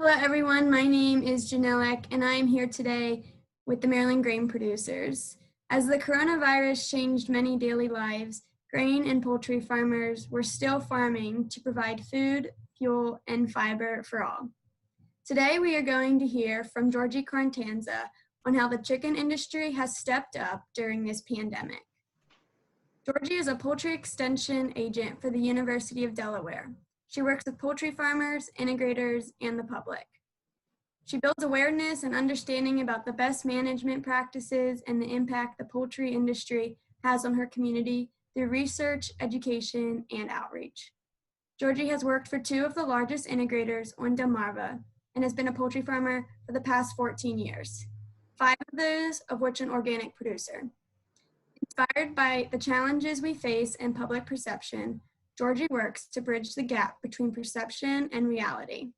Hello, everyone. My name is Jenell Eck, and I am here today with the Maryland Grain Producers. As the coronavirus changed many daily lives, grain and poultry farmers were still farming to provide food, fuel, and fiber for all. Today, we are going to hear from Georgie Cartanza on how the chicken industry has stepped up during this pandemic. Georgie is a poultry extension agent for the University of Delaware. She works with poultry farmers, integrators, and the public. She builds awareness and understanding about the best management practices and the impact the poultry industry has on her community through research, education, and outreach. Georgie has worked for two of the largest integrators on Delmarva and has been a poultry farmer for the past 14 years, 5 of those of which an organic producer. Inspired by the challenges we face in public perception, Georgie works to bridge the gap between perception and reality.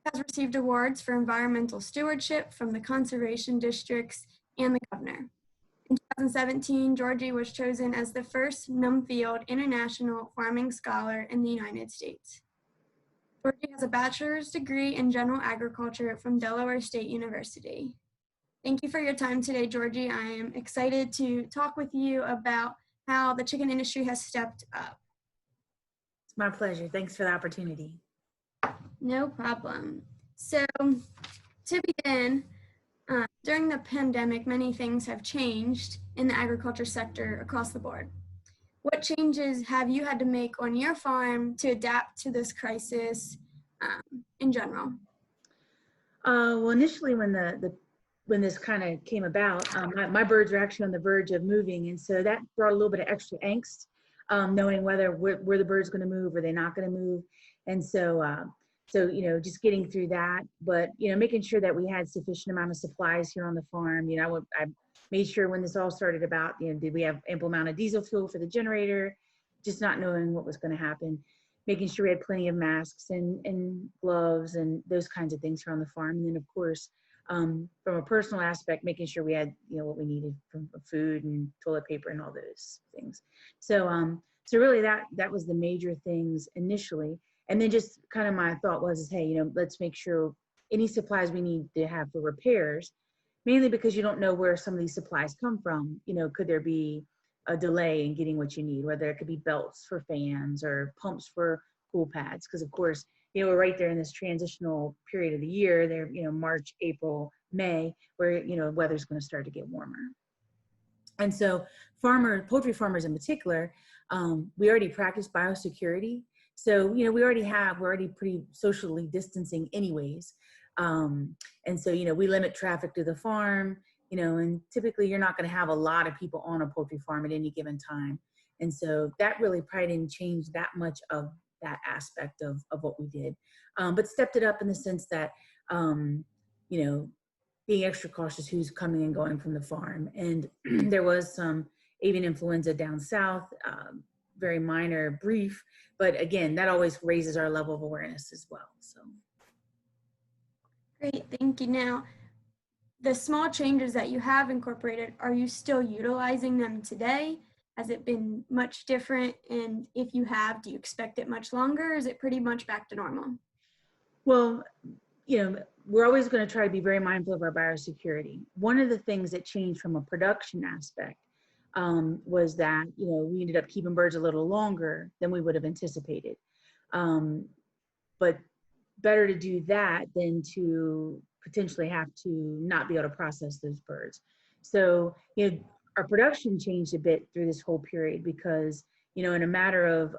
She has received awards for environmental stewardship from the conservation districts and the governor. In 2017, Georgie was chosen as the first Numfield International Farming Scholar in the United States. Georgie has a bachelor's degree in general agriculture from Delaware State University. Thank you for your time today, Georgie. I am excited to talk with you about how the chicken industry has stepped up. It's my pleasure. Thanks for the opportunity. No problem. So to begin, during the pandemic, many things have changed in the agriculture sector across the board. What changes have you had to make on your farm to adapt to this crisis in general? Well, initially when this kind of came about, my birds were actually on the verge of moving, and so that brought a little bit of extra angst, knowing where the bird's going to move or they're not going to move, and so just getting through that, but making sure that we had sufficient amount of supplies here on the farm. I made sure when this all started about, did we have ample amount of diesel fuel for the generator, just not knowing what was going to happen, making sure we had plenty of masks and gloves and those kinds of things here on the farm, and then of course. From a personal aspect, making sure we had, what we needed from food and toilet paper and all those things. So really that was the major things initially. And then just kind of my thought was, hey, let's make sure any supplies we need to have for repairs, mainly because you don't know where some of these supplies come from. Could there be a delay in getting what you need, whether it could be belts for fans or pumps for cool pads, because of course, we're right there in this transitional period of the year there, March, April, May, where, weather's going to start to get warmer. And so poultry farmers in particular, we already practice biosecurity. So, we're already pretty socially distancing anyways. And so, we limit traffic to the farm, and typically you're not going to have a lot of people on a poultry farm at any given time. And so that really probably didn't change that much of that aspect of what we did, but stepped it up in the sense that, being extra cautious who's coming and going from the farm. And there was some avian influenza down south, very minor, brief, but again, that always raises our level of awareness as well. So. Great, thank you. Now, the small changes that you have incorporated, are you still utilizing them today? Has it been much different? And if you have, do you expect it much longer? Or is it pretty much back to normal? Well, we're always going to try to be very mindful of our biosecurity. One of the things that changed from a production aspect was that, we ended up keeping birds a little longer than we would have anticipated. But better to do that than to potentially have to not be able to process those birds. So, our production changed a bit through this whole period because, in a matter of,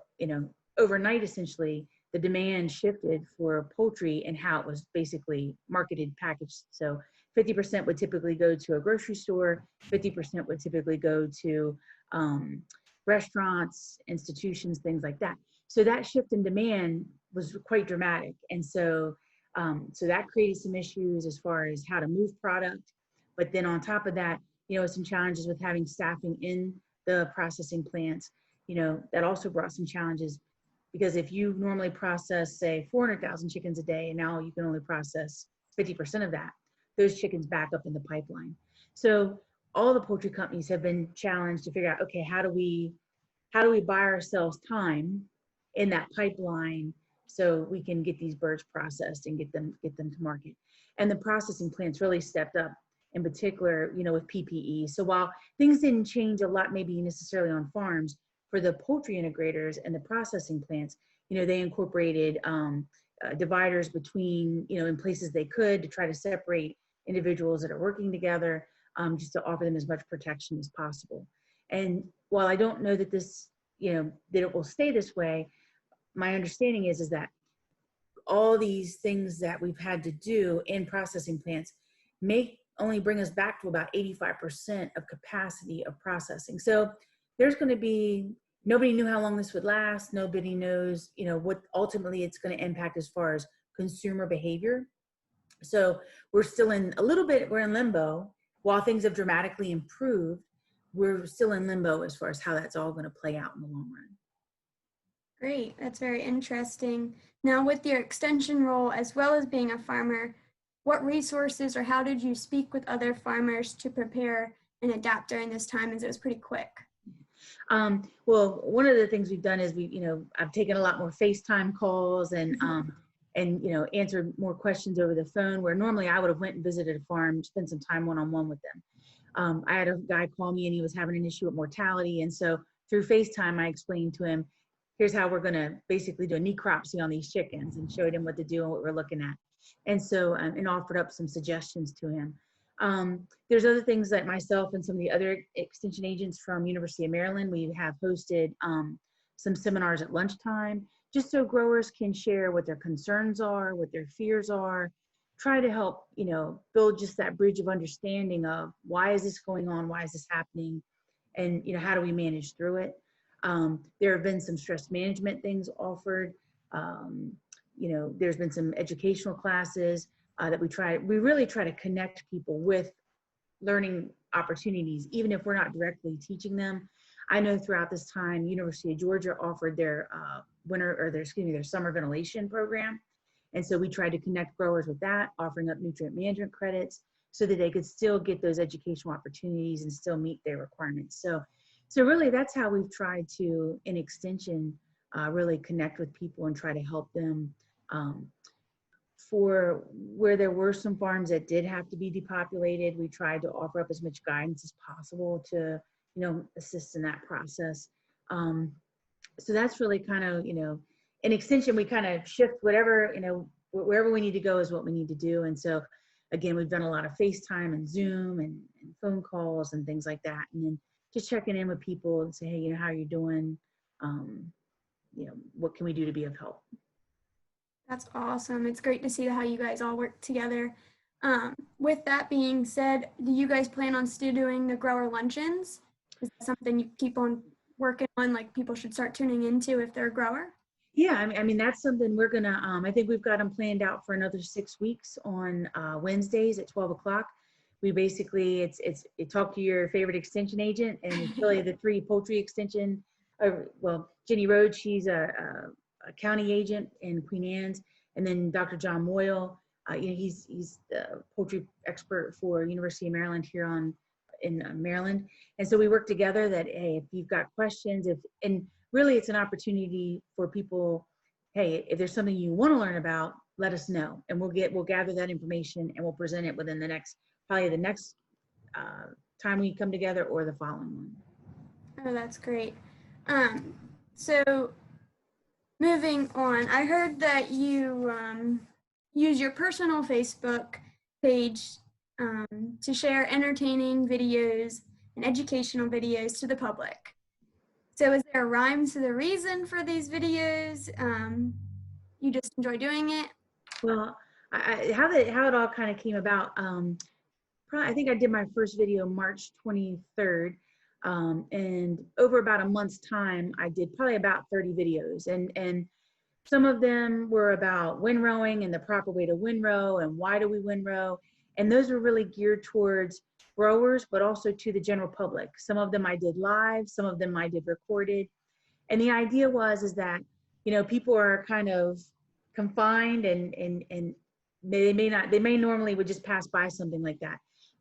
overnight, essentially, the demand shifted for poultry and how it was basically marketed, packaged. So 50% would typically go to a grocery store, 50% would typically go to restaurants, institutions, things like that. So that shift in demand was quite dramatic. And so that created some issues as far as how to move product. But then on top of that, some challenges with having staffing in the processing plants, that also brought some challenges because if you normally process, say, 400,000 chickens a day, and now you can only process 50% of that, those chickens back up in the pipeline. So all the poultry companies have been challenged to figure out, okay, how do we buy ourselves time in that pipeline so we can get these birds processed and get them to market. And the processing plants really stepped up, in particular, with PPE. So while things didn't change a lot, maybe necessarily on farms, for the poultry integrators and the processing plants, they incorporated dividers between, in places they could, to try to separate individuals that are working together, just to offer them as much protection as possible. And while I don't know that this, that it will stay this way, my understanding is that all these things that we've had to do in processing plants may only bring us back to about 85% of capacity of processing. So there's going to be, nobody knew how long this would last. Nobody knows, what ultimately it's going to impact as far as consumer behavior. So we're still in we're in limbo. While things have dramatically improved, we're still in limbo as far as how that's all going to play out in the long run. Great, that's very interesting. Now, with your extension role as well as being a farmer, what resources or how did you speak with other farmers to prepare and adapt during this time, as it was pretty quick? Well, one of the things we've done is I've taken a lot more FaceTime calls and answered more questions over the phone, where normally I would have went and visited a farm, spent some time one-on-one with them. I had a guy call me and he was having an issue with mortality. And so through FaceTime, I explained to him, here's how we're going to basically do a necropsy on these chickens, and showed him what to do and what we're looking at. And so, and offered up some suggestions to him. There's other things that myself and some of the other extension agents from University of Maryland, we have hosted some seminars at lunchtime, just so growers can share what their concerns are, what their fears are, try to help, build just that bridge of understanding of why is this going on, why is this happening, and how do we manage through it. There have been some stress management things offered. There's been some educational classes that we really try to connect people with learning opportunities, even if we're not directly teaching them. I know throughout this time, University of Georgia offered their their summer ventilation program. And so we tried to connect growers with that, offering up nutrient management credits so that they could still get those educational opportunities and still meet their requirements. So really that's how we've tried to, in extension, really connect with people and try to help them. For where there were some farms that did have to be depopulated, we tried to offer up as much guidance as possible to, assist in that process. So that's really kind of, in extension, we kind of shift whatever, wherever we need to go is what we need to do. And so, again, we've done a lot of FaceTime and Zoom and phone calls and things like that. And then just checking in with people and say, hey, how are you doing? What can we do to be of help? That's awesome. It's great to see how you guys all work together. With that being said, do you guys plan on still doing the grower luncheons? Is that something you keep on working on, like people should start tuning into if they're a grower? Yeah, I mean that's something we're gonna, I think we've got them planned out for another 6 weeks on Wednesdays at 12 o'clock. We basically, it's talk to your favorite extension agent, and it's really the 3 poultry extension, Jenny Rhodes, she's a county agent in Queen Anne's, and then Dr. John Moyle, he's the poultry expert for University of Maryland here in Maryland. And so we work together that, hey, if you've got questions, and really it's an opportunity for people, hey, if there's something you want to learn about, let us know, and we'll gather that information and we'll present it within the next time we come together or the following one. Oh, that's great. So moving on, I heard that you use your personal Facebook page to share entertaining videos and educational videos to the public. So is there a rhyme to the reason for these videos? You just enjoy doing it? Well, how it all kind of came about, I think I did my first video March 23rd. And over about a month's time, I did probably about 30 videos, and some of them were about windrowing and the proper way to windrow and why do we windrow. And those were really geared towards growers, but also to the general public. Some of them I did live, some of them I did recorded. And the idea is that, people are kind of confined and they may normally would just pass by something like that.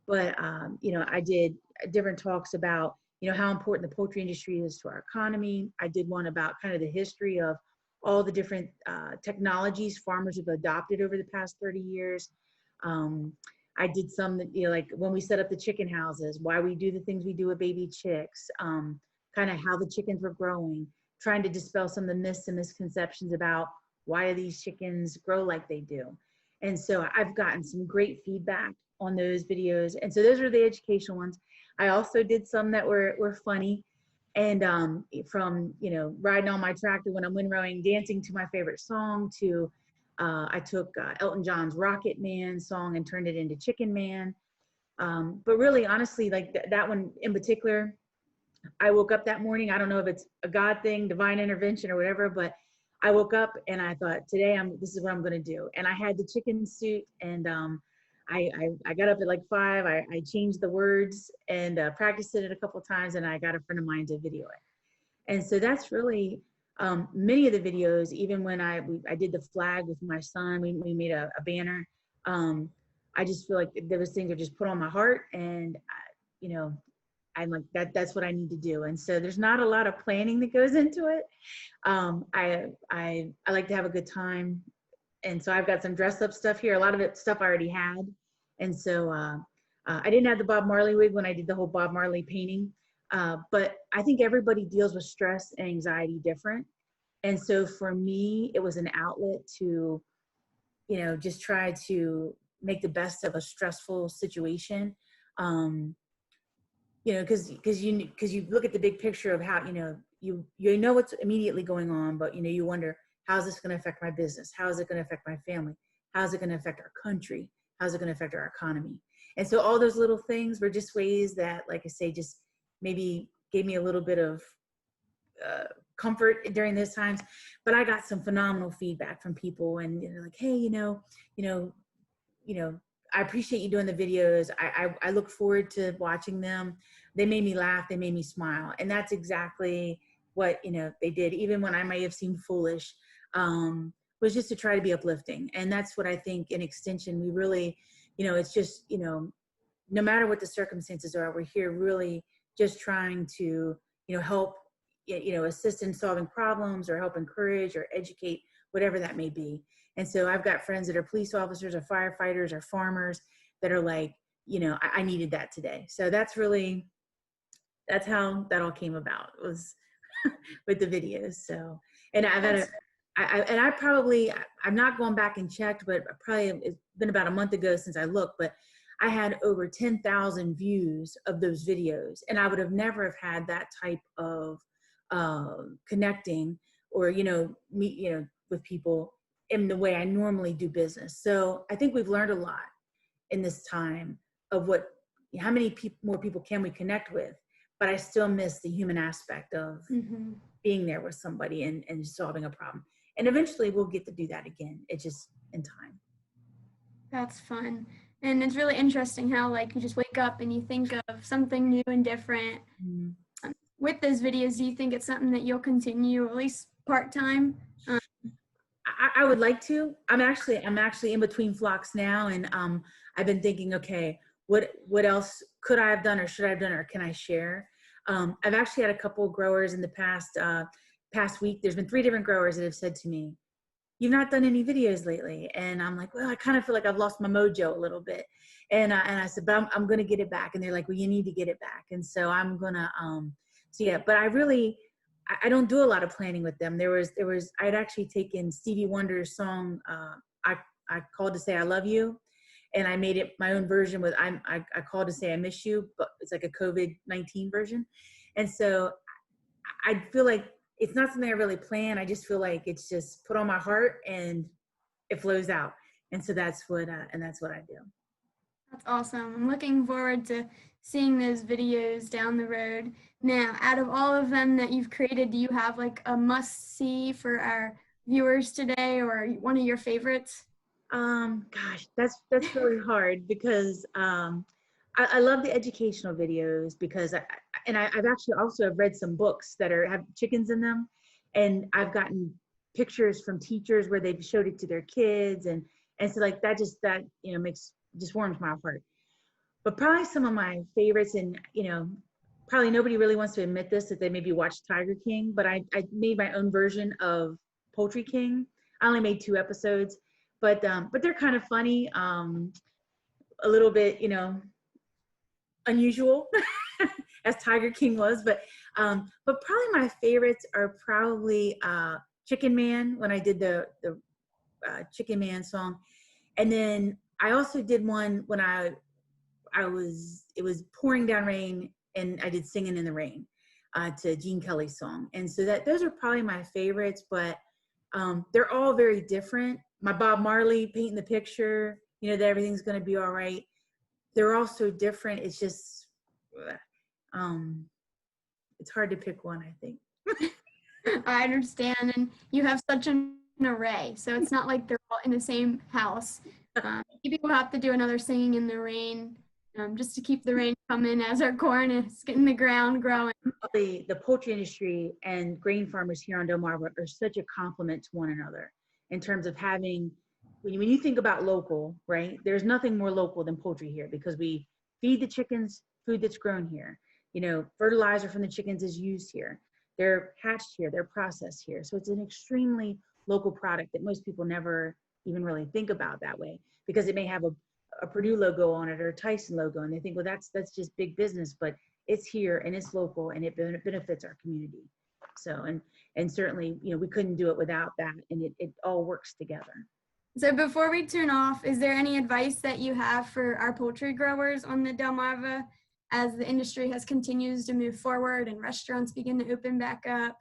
But, I did different talks about, how important the poultry industry is to our economy. I did one about kind of the history of all the different technologies farmers have adopted over the past 30 years. I did some that, like when we set up the chicken houses, why we do the things we do with baby chicks, kind of how the chickens were growing, trying to dispel some of the myths and misconceptions about why do these chickens grow like they do. And so I've gotten some great feedback on those videos. And so those are the educational ones. I also did some that were funny. And from, riding on my tractor when I'm windrowing, dancing to my favorite song, to I took Elton John's Rocket Man song and turned it into Chicken Man. But really, honestly, like that one in particular, I woke up that morning. I don't know if it's a God thing, divine intervention or whatever, but I woke up and I thought, today this is what I'm going to do. And I had the chicken suit, and I got up at like 5. I changed the words and practiced it a couple of times, and I got a friend of mine to video it. And so that's really many of the videos. Even when I did the flag with my son, we made a banner. I just feel like those things are just put on my heart, and I'm like, that's what I need to do. And so there's not a lot of planning that goes into it. I like to have a good time. And so I've got some dress up stuff here. A lot of it stuff I already had. And so I didn't have the Bob Marley wig when I did the whole Bob Marley painting. But I think everybody deals with stress and anxiety different. And so for me, it was an outlet to, just try to make the best of a stressful situation. Because you look at the big picture of how, you know what's immediately going on, but, you wonder, how's this going to affect my business? How is it going to affect my family? How's it going to affect our country? How's it going to affect our economy? And so all those little things were just ways that, like I say, just maybe gave me a little bit of comfort during those times. But I got some phenomenal feedback from people, and like, hey, I appreciate you doing the videos. I look forward to watching them. They made me laugh. They made me smile. And that's exactly what, they did. Even when I may have seemed foolish, was just to try to be uplifting. And that's what I think in Extension, we really, it's just, no matter what the circumstances are, we're here really just trying to, help, assist in solving problems, or help encourage or educate, whatever that may be. And so I've got friends that are police officers or firefighters or farmers that are like, I needed that today. So that's how that all came about, was with the videos. So, and I'm not going back and checked, but probably it's been about a month ago since I looked, but I had over 10,000 views of those videos. And I would have never have had that type of connecting or, with people in the way I normally do business. So I think we've learned a lot in this time of how many more people can we connect with, but I still miss the human aspect of being there with somebody and solving a problem. And eventually we'll get to do that again. It's just in time. That's fun. And it's really interesting how, like, you just wake up and you think of something new and different. With those videos, do you think it's something that you'll continue, at least part-time? I would like to. I'm actually in between flocks now, and I've been thinking, okay, what else could I have done, or should I have done, or can I share? I've actually had a couple of growers in the past week. There's been 3 different growers that have said to me, "You've not done any videos lately," and I'm like, well, I kind of feel like I've lost my mojo a little bit, and I said, but I'm going to get it back, and they're like, well, you need to get it back, and so I'm gonna but I don't do a lot of planning with them. I'd actually taken Stevie Wonder's song, I called to say I love you, and I made it my own version with I called to say I miss you, but it's like a COVID-19 version. And so I feel like it's not something I really plan. I just feel like it's just put on my heart and it flows out. And so that's what I do. That's awesome. I'm looking forward to seeing those videos down the road. Now, out of all of them that you've created, do you have like a must-see for our viewers today, or one of your favorites? Gosh, that's really hard, because I love the educational videos, because I've actually also have read some books that have chickens in them, and I've gotten pictures from teachers where they've showed it to their kids, and so like that just warms my heart. But probably some of my favorites, and probably nobody really wants to admit this, that they maybe watched Tiger King, but I made my own version of Poultry King. I only made 2 episodes, but they're kind of funny, a little bit, unusual as Tiger King was, but probably my favorites are probably Chicken Man, when I did the Chicken Man song. And then I also did one when it was pouring down rain, and I did Singing in the Rain to Gene Kelly's song. And so those are probably my favorites, but they're all very different. My Bob Marley Painting the Picture, that everything's going to be all right. They're all so different. It's just, it's hard to pick one, I think. I understand, and you have such an array, so it's not like they're all in the same house. People have to do another Singing in the Rain, just to keep the rain coming as our corn is getting the ground growing. The poultry industry and grain farmers here on Delmarva are such a complement to one another in terms of having, when you think about local, right? There's nothing more local than poultry here, because we feed the chickens food that's grown here. Fertilizer from the chickens is used here. They're hatched here, they're processed here. So it's an extremely local product that most people never even really think about that way, because it may have a Purdue logo on it or a Tyson logo, and they think, well, that's just big business, but it's here and it's local and it benefits our community. So, and certainly, we couldn't do it without that, and it all works together. So before we turn off, is there any advice that you have for our poultry growers on the Delmarva as the industry continues to move forward and restaurants begin to open back up?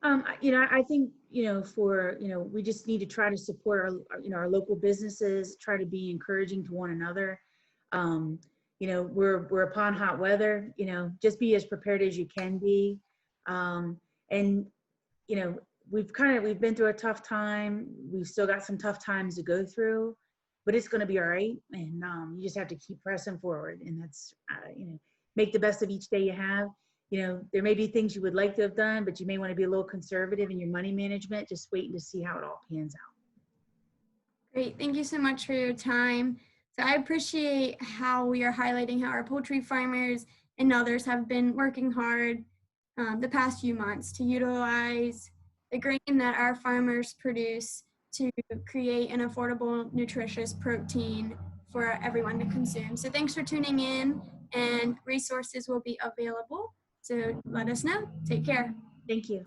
I think, we just need to try to support our local businesses, try to be encouraging to one another. We're upon hot weather, just be as prepared as you can be. And, we've been through a tough time. We've still got some tough times to go through, but it's going to be all right. And you just have to keep pressing forward, and that's, make the best of each day you have. There may be things you would like to have done, but you may want to be a little conservative in your money management, just waiting to see how it all pans out. Great. Thank you so much for your time. So I appreciate how we are highlighting how our poultry farmers and others have been working hard the past few months to utilize the grain that our farmers produce to create an affordable, nutritious protein for everyone to consume. So thanks for tuning in, and resources will be available. So let us know. Take care. Thank you.